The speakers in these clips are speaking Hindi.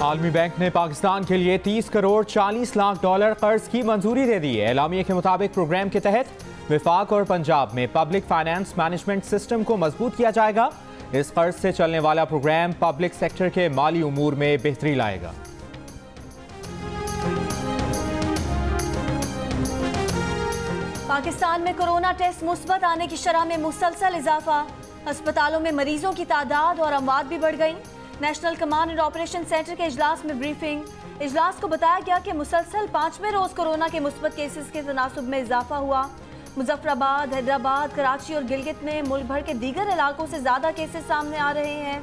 आलमी बैंक ने पाकिस्तान के लिए 30 करोड़ 40 लाख डॉलर कर्ज की मंजूरी दे दी है। एलामिया के मुताबिक प्रोग्राम के तहत विफाक और पंजाब में पब्लिक फाइनेंस मैनेजमेंट सिस्टम को मजबूत किया जाएगा। इस कर्ज से चलने वाला प्रोग्राम पब्लिक सेक्टर के माली उमूर में बेहतरी लाएगा। पाकिस्तान में कोरोना टेस्ट मुस्बत आने की शरह में मुसलसल इजाफा। अस्पतालों में मरीजों की तादाद और अमवात भी बढ़ गई। National command and operation centre के इजलास में ब्रीफिंग। इजलास को बताया गया कि मुसलसल 5वें रोज कोरोना के मुस्बत केसेस के तनासुब में इजाफा हुआ। मुजफ्फराबाद, हैदराबाद, कराची और गिलगित में मुल्क भर के दीगर इलाकों से ज्यादा केसेस सामने आ रहे हैं।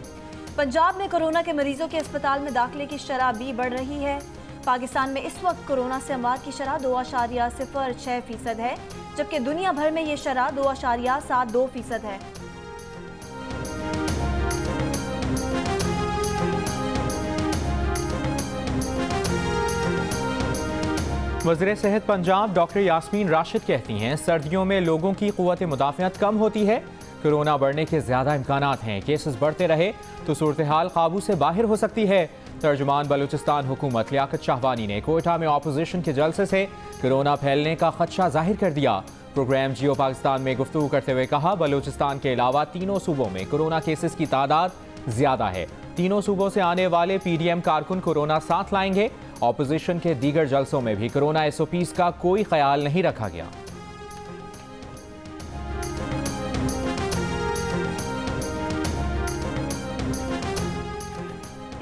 पंजाब में कोरोना के मरीजों के अस्पताल में दाखिले की शरह भी बढ़ रही है। पाकिस्तान में इस वक्त कोरोना से अमवात की शरह 2.06% है, जबकि दुनिया भर में ये शरह 2.72% है। वज़ीर सेहत पंजाब डॉक्टर यास्मीन राशिद कहती हैं, सर्दियों में लोगों की क़ुव्वत मुदाफ़ियत कम होती है। कोरोना बढ़ने के ज़्यादा इम्कानात हैं। केसेस बढ़ते रहे तो सूरत हाल काबू से बाहर हो सकती है। तर्जुमान बलूचिस्तान हुकूमत लियाकत शाहवानी ने कोयटा में ऑपोजिशन के जलसे से कोरोना फैलने का खदशा जाहिर कर दिया। प्रोग्राम जियो पाकिस्तान में गुफ्तगू करते हुए कहा, बलूचिस्तान के अलावा तीनों सूबों में कोरोना केसेस की तादाद ज़्यादा है। तीनों सूबों से आने वाले PDM कारकुन कोरोना साथ लाएंगे। ऑपोजिशन के दीगर जलसों में भी कोरोना SOPs का कोई ख्याल नहीं रखा गया।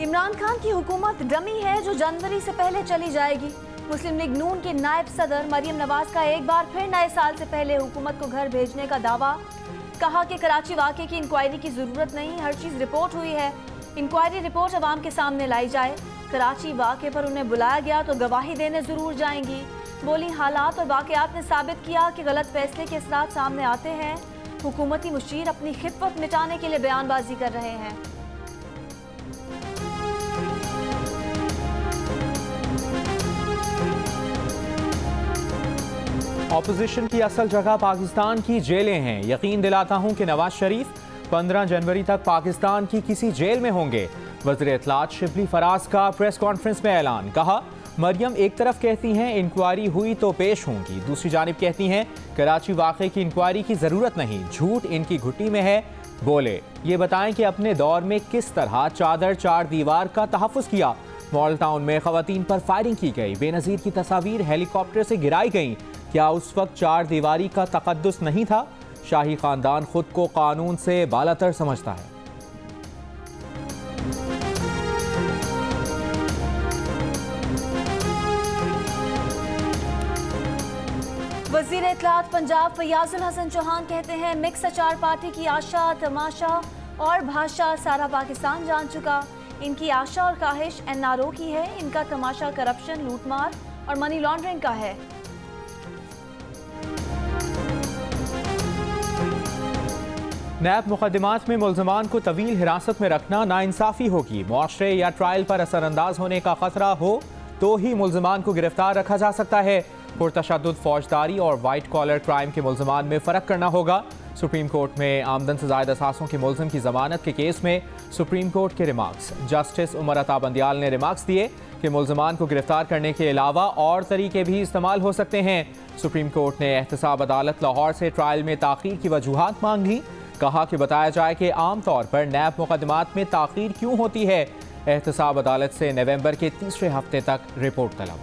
इमरान खान की हुकूमत डमी है जो जनवरी से पहले चली जाएगी। मुस्लिम लीग नून के नायब सदर मरियम नवाज का एक बार फिर नए साल से पहले हुकूमत को घर भेजने का दावा। कहा कि कराची वाक़े की इंक्वायरी की जरूरत नहीं, हर चीज रिपोर्ट हुई है। इंक्वायरी रिपोर्ट अवाम के सामने लाई जाए। कराची वाक़े पर उन्हें बुलाया गया तो गवाही देने जरूर जाएंगी। बोली, हालात और वाक़यात ने साबित किया कि गलत फैसले के असरात सामने आते हैं। हुकूमती मुशीर अपनी खिदमत मिटाने के लिए बयानबाजी कर रहे हैं। ऑपोजिशन की असल जगह पाकिस्तान की जेलें हैं। यकीन दिलाता हूं कि नवाज शरीफ 15 जनवरी तक पाकिस्तान की किसी जेल में होंगे। वज़ीर इत्तलात शिबली फराज का प्रेस कॉन्फ्रेंस में ऐलान। कहा, मरियम एक तरफ कहती हैं इंक्वायरी हुई तो पेश होंगी, दूसरी जानिब कहती हैं कराची वाक़े की इंक्वायरी की ज़रूरत नहीं, झूठ इनकी घुट्टी में है। बोले, ये बताएं कि अपने दौर में किस तरह चादर चार दीवार का तहफ़्फ़ुज़ किया। मॉडल टाउन में ख़वातीन पर फायरिंग की गई, बेनज़ीर की तस्वीर हेलीकॉप्टर से गिराई गई। क्या उस वक्त चार दीवारी का तक़द्दुस नहीं था? शाही ख़ानदान खुद को कानून से बालातर समझता है। वज़ीर इत्तलात पंजाब फयाजुल हसन चौहान कहते हैं, मिक्स अचार पार्टी की आशा, तमाशा और भाषा सारा पाकिस्तान जान चुका। इनकी आशा और ख्वाहिश NRO की है, इनका तमाशा करप्शन, लूटमार और मनी लॉन्ड्रिंग का है। नैब मुकदमात में मुल्ज़मान को तवील हिरासत में रखना नाइंसाफ़ी होगी। मुआशरे या ट्रायल पर असरअंदाज होने का खतरा हो तो ही मुल्ज़मान को गिरफ्तार रखा जा सकता है। पुरतशद्दुद फौजदारी और वाइट कॉलर क्राइम के मुल्ज़मान में फ़र्क करना होगा। सुप्रीम कोर्ट में आमदन से ज़ायद असासों के मुल्ज़िम की ज़मानत के केस में सुप्रीम कोर्ट के रिमार्क्स। जस्टिस उमर अता बंदियाल ने रिमार्क्स दिए कि मुल्ज़मान को गिरफ्तार करने के अलावा और तरीके भी इस्तेमाल हो सकते हैं। सुप्रीम कोर्ट ने एहतसाब अदालत लाहौर से ट्रायल में ताख़ीर की वजूहात मांग ली। कहा कि बताया जाए कि आम तौर पर नैब मुकदमात में ताख़ीर क्यों होती है। एहतसाब अदालत से नवंबर के तीसरे हफ्ते तक रिपोर्ट तलब।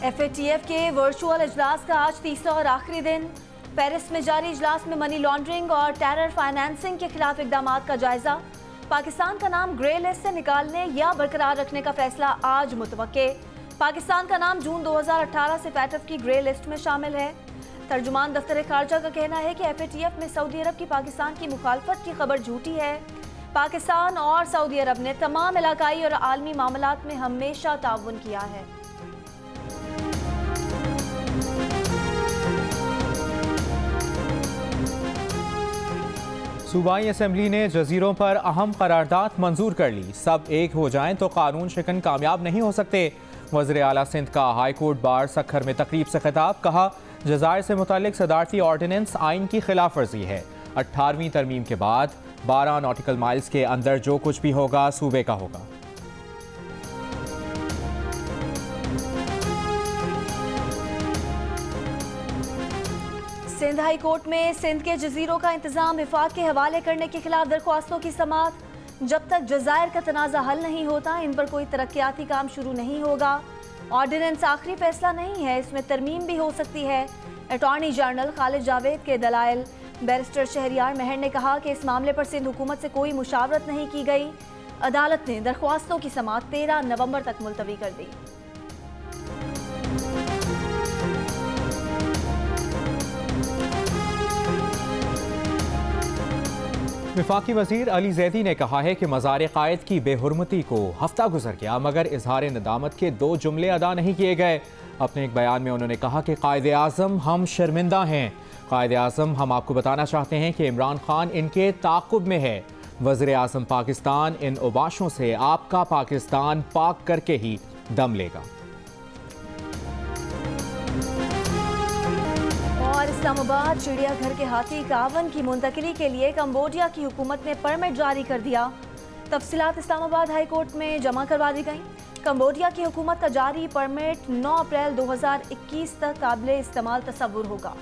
FATF के वर्चुअल इजलास का आज तीसरा और आखिरी दिन। पेरिस में जारी इजलास में मनी लॉन्ड्रिंग और टेरर फाइनेंसिंग के खिलाफ इकदाम का जायजा। पाकिस्तान का नाम ग्रे लिस्ट से निकालने या बरकरार रखने का फैसला आज मुतवक्के। पाकिस्तान का नाम जून 2018 से FATF की ग्रे लिस्ट में शामिल है। तर्जुमान दफ्तर खारजा का कहना है कि FATF में सऊदी अरब की पाकिस्तान की मुखालफत की खबर झूठी है। पाकिस्तान और सऊदी अरब ने तमाम इलाकाई और आलमी मामलात में हमेशा ताउन किया है। सूबाई असम्बली ने जजीरों पर अहम करारदाद मंजूर कर ली। सब एक हो जाएं तो कानून शिकन कामयाब नहीं हो सकते। वज़ीर आला सिंध का हाई कोर्ट बार सखर में तकरीब से खिताब, कहा जज़ायर से मुतालिक सदारती ऑर्डिनेंस आइन की खिलाफ वर्जी है। 18वीं तरमीम के बाद 12 नॉटिकल माइल्स के अंदर जो कुछ भी होगा सूबे का होगा। सिंध हाई कोर्ट में सिंध के जजीरों का इंतजाम विफाक के हवाले करने के खिलाफ दरख्वास्तों की समाअत। जब तक जज़ायर का तनाज़ा हल नहीं होता, इन पर कोई तरक्याती काम शुरू नहीं होगा। ऑर्डिनेंस आखिरी फैसला नहीं है, इसमें तरमीम भी हो सकती है। अटॉर्नी जनरल खालिद जावेद के दलाइल। बैरिस्टर शहरियार महर ने कहा कि इस मामले पर सिंध हुकूमत से कोई मुशावरत नहीं की गई। अदालत ने दरख्वास्तों की समाअत 13 नवंबर तक मुलतवी कर दी। वफाकी वज़ीर अली ज़ैदी ने कहा है कि मज़ार क़ायद की बेहुरमती को हफ्ता गुजर गया मगर इजहार नदामत के 2 जुमले अदा नहीं किए गए। अपने एक बयान में उन्होंने कहा कि कायद आज़म हम शर्मिंदा हैं। कायद आज़म हम आपको बताना चाहते हैं कि इमरान खान इनके ताक़ुब में है। वज़ीर आज़म पाकिस्तान इन उबाशों से आपका पाकिस्तान पाक करके ही दम लेगा। और इस्लामाबाद चिड़ियाघर के हाथी कावन की मुंतकिली के लिए कंबोडिया की हुकूमत ने परमिट जारी कर दिया। तफसीलात इस्लामाबाद हाई कोर्ट में जमा करवा दी गई। कंबोडिया की हुकूमत का जारी परमिट 9 अप्रैल 2021 तक काबिल इस्तेमाल तस्वुर होगा।